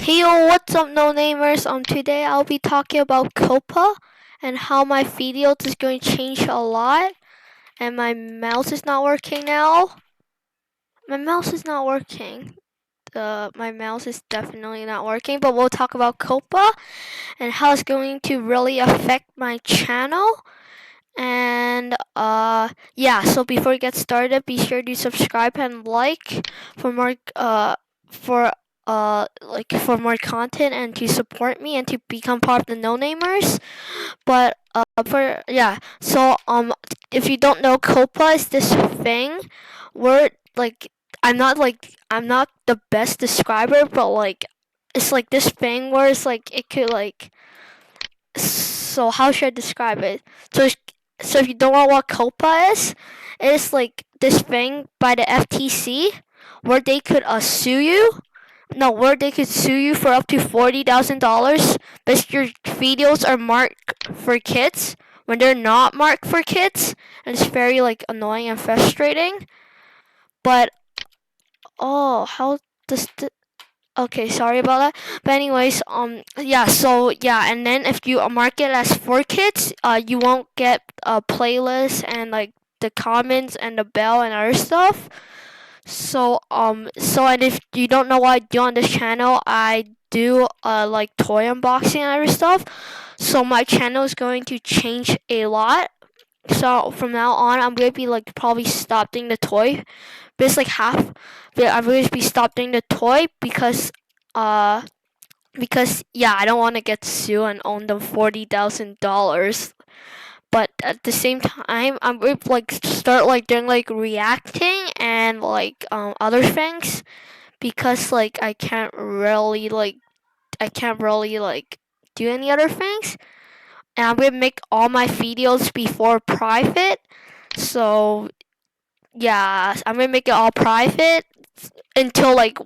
Hey yo, what's up, no namers? Today I'll be talking about Coppa and how my videos is going to change a lot. And my mouse is not working now. My mouse is not working. My mouse is definitely not working. But we'll talk about Coppa and how it's going to really affect my channel. And yeah. So before we get started, be sure to subscribe and like for more for more content and to support me and to become part of the no namers. But for yeah, so if you don't know, Copa is this thing where I'm not the best describer, but like it's like this thing where it's like it could like, so how should I describe it? So if you don't know what Copa is, it's like this thing by the FTC where they could sue you. No, where they could sue you for up to $40,000 because your videos are marked for kids when they're not marked for kids, and it's very like annoying and frustrating. But how does the okay, sorry about that. But anyways, yeah, so yeah, and then if you mark it as for kids, you won't get a playlist and like the comments and the bell and other stuff. So and if you don't know what I do on this channel, I do like toy unboxing and other stuff. So my channel is going to change a lot. So from now on, I'm gonna be like probably stop doing the toy, but it's like half. But I'm gonna be stop doing the toy because yeah, I don't want to get sued and own them $40,000. But at the same time, I'm going to like start like doing like reacting and like other things because like I can't really like do any other things. And I'm gonna make all my videos before private. So yeah, I'm gonna make it all private until like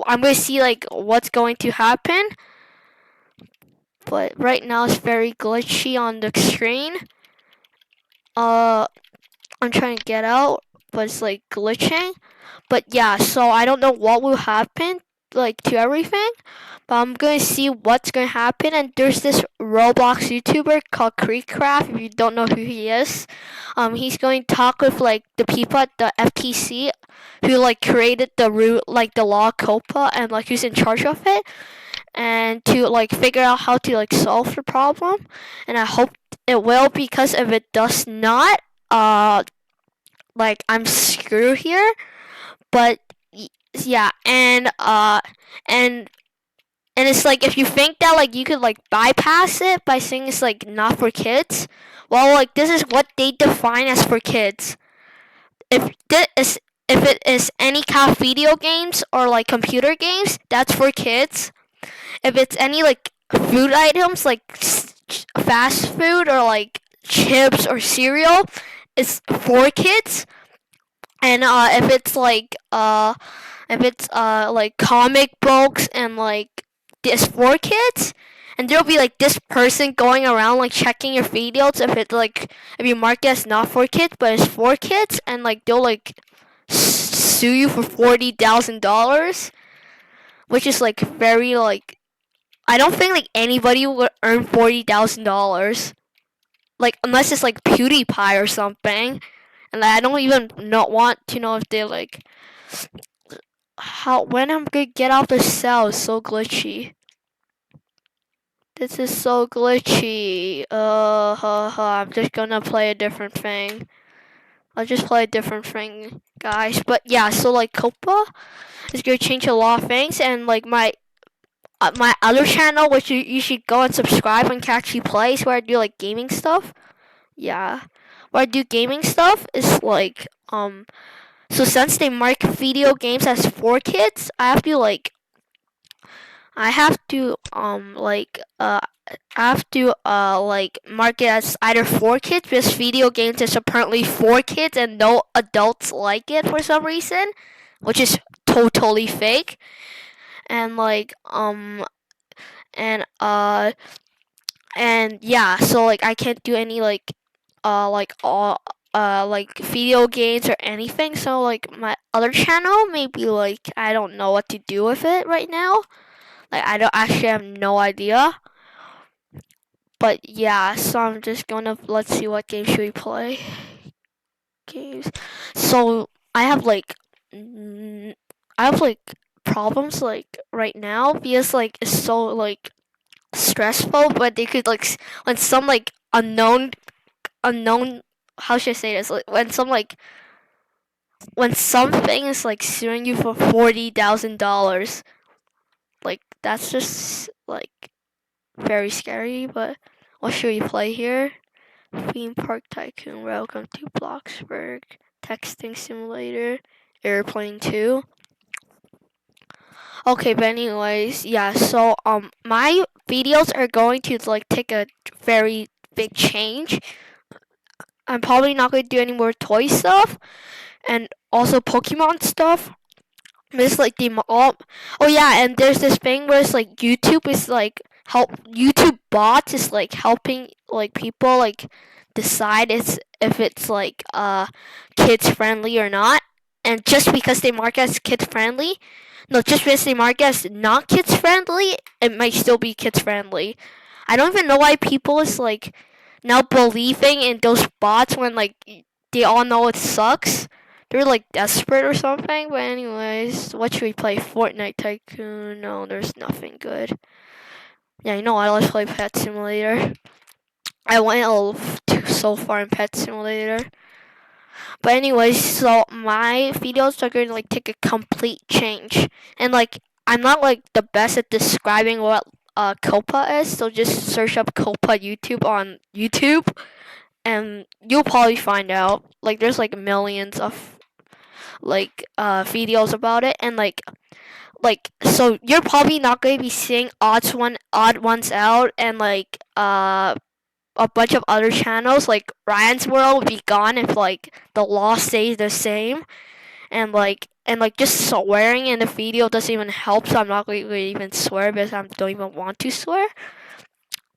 I'm gonna see like what's going to happen. But right now it's very glitchy on the screen. I'm trying to get out, but it's like glitching. But yeah, so I don't know what will happen like to everything, but I'm gonna see what's gonna happen. And there's this Roblox YouTuber called Creekcraft. If you don't know who he is, he's going to talk with like the people at the FTC who like created the the law Copa, and like who's in charge of it, and to like figure out how to like solve the problem. And I hope it will, because if it does not, like I'm screwed here. But yeah, and it's like if you think that like you could like bypass it by saying it's like not for kids, well, like this is what they define as for kids. If it is any kind of video games or like computer games, that's for kids. If it's any like food items like fast food or like chips or cereal, it's for kids. And if it's like comic books and like this for kids, and there'll be like this person going around like checking your videos if you mark it as not for kids but it's for kids, and like they'll like sue you for $40,000, which is like very like, I don't think like anybody would earn $40,000, like unless it's like PewDiePie or something. And I don't even not want to know if they like when I'm gonna get out the cell is so glitchy. This is so glitchy. I'm just gonna play a different thing. I'll just play a different thing, guys. But yeah, so like Copa is gonna change a lot of things, and like my other channel, which you should go and subscribe and catchy plays, where I do like gaming stuff. Yeah, where I do gaming stuff is like So since they mark video games as for kids, I have to like mark it as either for kids, because video games is apparently for kids and no adults like it for some reason, which is totally fake. And and and yeah, so like I can't do any all like video games or anything. So like my other channel, maybe like I don't know what to do with it right now. Like I don't actually have no idea. But yeah, so I'm just gonna let's see what game should we play. Games. So I have like problems like right now because like it's so like stressful. But they could like when some like unknown how should I say this, like when something is like suing you for $40,000, like that's just like very scary. But what should we play here? Theme Park Tycoon, Welcome to Bloxburg, Texting Simulator, Airplane 2. Okay, but anyways, yeah, so my videos are going to like take a very big change. I'm probably not going to do any more toy stuff and also Pokemon stuff. There's like oh yeah, and there's this thing where it's like YouTube is like YouTube bots is like helping like people like decide if it's like kids friendly or not. And just because they mark as kids friendly, no, just because they mark as not kids friendly, it might still be kids friendly. I don't even know why people is like now believing in those bots when like they all know it sucks. They're like desperate or something. But anyways, what should we play? Fortnite Tycoon? No, there's nothing good. Yeah, you know what? Let's play Pet Simulator. I went so far in Pet Simulator. But anyways, so my videos are going to like take a complete change, and like I'm not like the best at describing what Coppa is. So just search up Coppa YouTube on YouTube, and you'll probably find out. Like there's like millions of like videos about it, and like so you're probably not going to be seeing odd ones out and like a bunch of other channels like Ryan's World would be gone if like the law stays the same, and like just swearing in the video doesn't even help, so I'm not going to even swear because I don't even want to swear.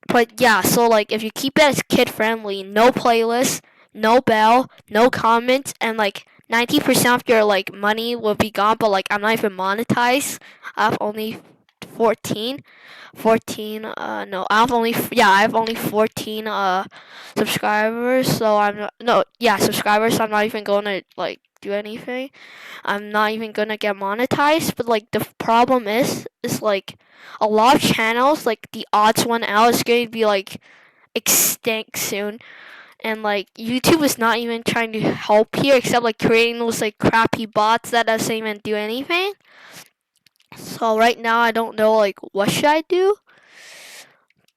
But yeah, so like if you keep it as kid friendly, no playlist, no bell, no comments, and like 90% of your like money will be gone. But like I'm not even monetized. I have only 14 14 no I have only yeah I have only 14 subscribers, so I'm not, no yeah subscribers, so I'm not even gonna like do anything. I'm not even gonna get monetized. But like the problem is like a lot of channels, like the odds one out is going to be like extinct soon, and like YouTube is not even trying to help here except like creating those like crappy bots that doesn't even do anything. So right now I don't know like what should I do.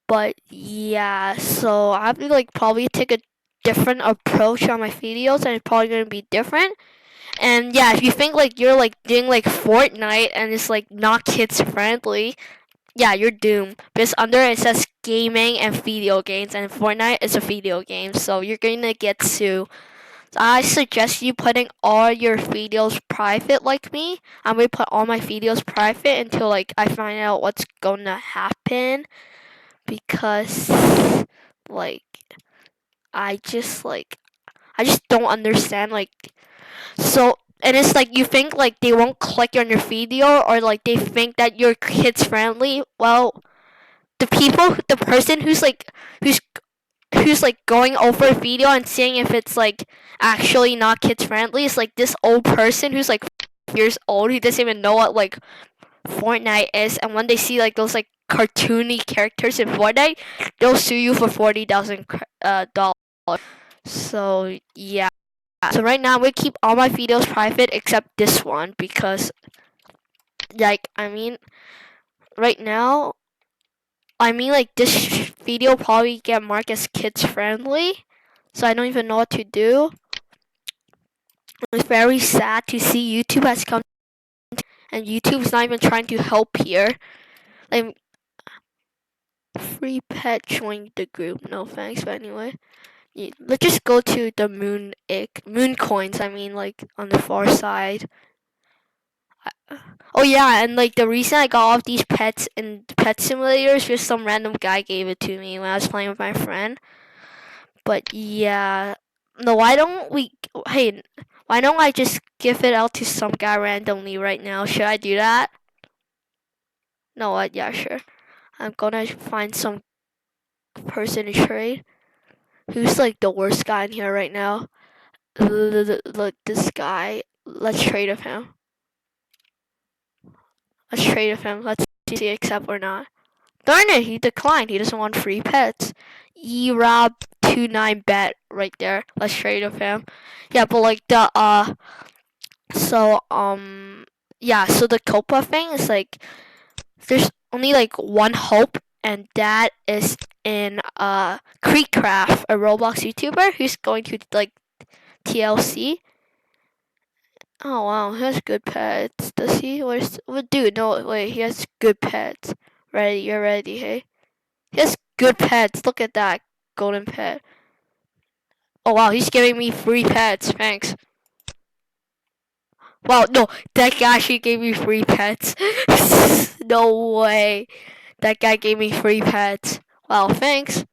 But yeah, so I have to like probably take a different approach on my videos, and it's probably gonna be different. And yeah, if you think like you're like doing like Fortnite and it's like not kids friendly, yeah, you're doomed. Because under it says gaming and video games, and Fortnite is a video game, so you're gonna get sued. So I suggest you putting all your videos private like me. I'm gonna put all my videos private until like I find out what's gonna happen, because like I just don't understand like so. And it's like you think like they won't click on your video, or like they think that you're kids friendly. Well, the person who's who's like going over a video and seeing if it's like actually not kids friendly is like this old person who's like years old, who doesn't even know what like Fortnite is, and when they see like those like cartoony characters in Fortnite, they'll sue you for $40,000. So yeah. So right now we keep all my videos private except this one, because like right now like this video probably get marked as kids friendly, so I don't even know what to do. It's very sad to see YouTube has come, and YouTube's not even trying to help here. Like free pet join the group. No thanks. But anyway, yeah, let's just go to the moon coins. I mean, like on the far side. Oh yeah, and like the reason I got all of these pets in Pet Simulators, just some random guy gave it to me when I was playing with my friend. But yeah, no, why don't we? Hey, why don't I just give it out to some guy randomly right now? Should I do that? No, what? Yeah, sure. I'm gonna find some person to trade. Who's like the worst guy in here right now? Look, this guy. Let's trade with him. Let's trade with him. Let's see if he accept or not. Darn it, he declined. He doesn't want free pets. Erob29 bet right there. Let's trade with him. Yeah, but like the so yeah, so the Coppa thing is like there's only like one hope, and that is in Creekcraft, a Roblox YouTuber who's going to like TLC. Oh wow, he has good pets. Does he? Dude, no, wait, he has good pets. Ready, you're ready, hey? He has good pets. Look at that golden pet. Oh wow, he's giving me free pets. Thanks. Wow, no, that guy actually gave me free pets. No way. That guy gave me free pets. Wow, thanks.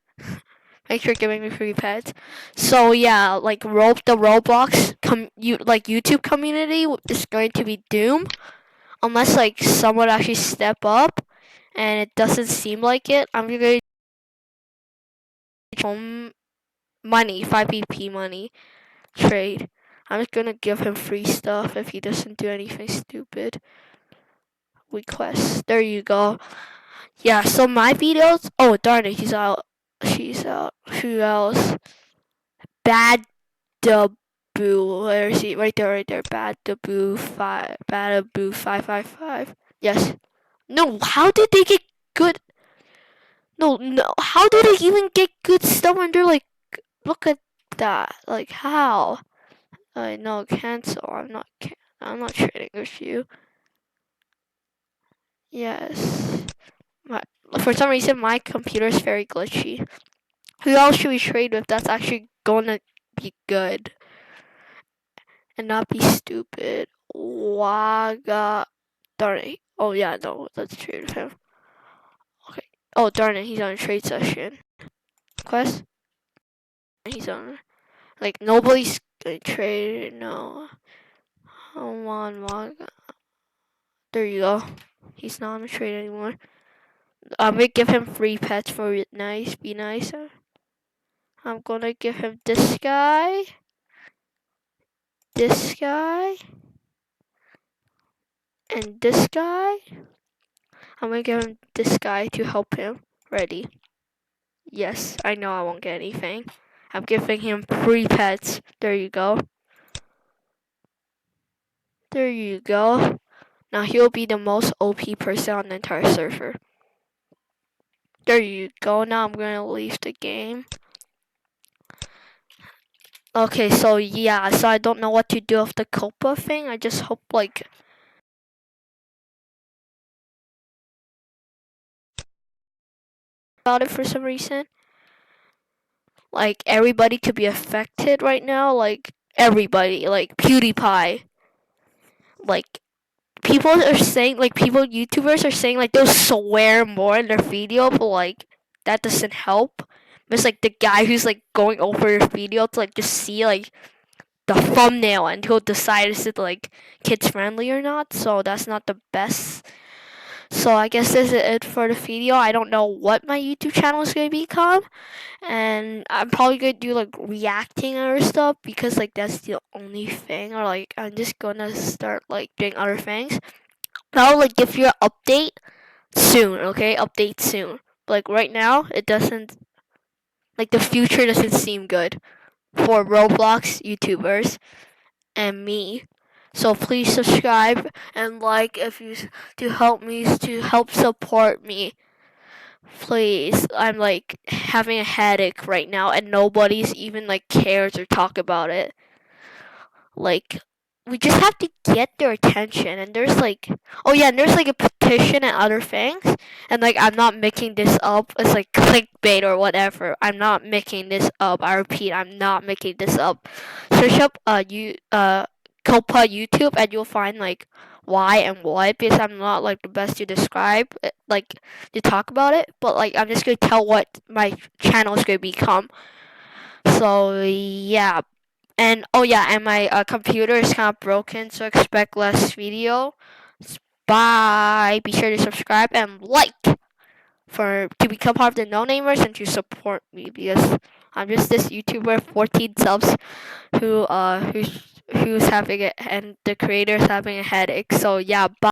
Thanks for giving me free pets. So yeah, like the Roblox YouTube community is going to be doomed unless like someone actually step up, and it doesn't seem like it. I'm gonna home money, 5 BP money trade. I'm just gonna give him free stuff if he doesn't do anything stupid. Request. There you go. Yeah, so my videos. Oh, darn it, he's out. She's out. Who else? Bad Daboo. Where is he? Right there, right there. Bad Daboo 5. Bad Daboo 555. Yes. No, how did they get good? No, no. How did they even get good stuff when they're like, look at that. Like, how? No, cancel. I'm not trading with you. Yes. My, for some reason, my computer is very glitchy. Who else should we trade with that's actually gonna be good and not be stupid? Waga. Darn it. Oh, yeah, no, let's trade with him. Okay. Oh, darn it, he's on a trade session. Quest? He's on. Like, nobody's gonna trade. No. Come on, Waga. There you go. He's not on a trade anymore. I'm gonna give him free pets for it. Nice. Be nice. I'm gonna give him this guy. This guy. And this guy. I'm gonna give him this guy to help him. Ready? Yes, I know I won't get anything. I'm giving him free pets. There you go. There you go. Now he'll be the most OP person on the entire server. There you go. Now I'm gonna leave the game. Okay, so yeah, so I don't know what to do with the Coppa thing. I just hope like about it for some reason. Like everybody could be affected right now. Like everybody, like PewDiePie. Like people are saying, like YouTubers are saying, like they'll swear more in their video, but like that doesn't help. It's like the guy who's like going over your video to like just see like the thumbnail and he'll decide is it like kids friendly or not. So that's not the best. So I guess this is it for the video. I don't know what my YouTube channel is gonna become, and I'm probably gonna do like reacting or stuff because like that's the only thing. Or like I'm just gonna start like doing other things. I'll like give you an update soon. Okay, update soon. But, like right now, it doesn't like the future doesn't seem good for Roblox YouTubers and me. So please subscribe and like if you to help me to help support me. Please, I'm like having a headache right now and nobody's even like cares or talk about it. Like we just have to get their attention, and there's like oh yeah, and there's like a petition and other things, and like I'm not making this up. It's like clickbait or whatever. I'm not making this up. I repeat, I'm not making this up. Search up Coppa YouTube and you'll find like why and what, because I'm not like the best to describe it, like to talk about it, but like I'm just gonna tell what my channel is gonna become. So yeah, and oh yeah, and my computer is kind of broken, so expect less video. bye. Be sure to subscribe and like to become part of the no namers and to support me, because I'm just this YouTuber, 14 subs, who's having it, and the creator's having a headache. So yeah, bye.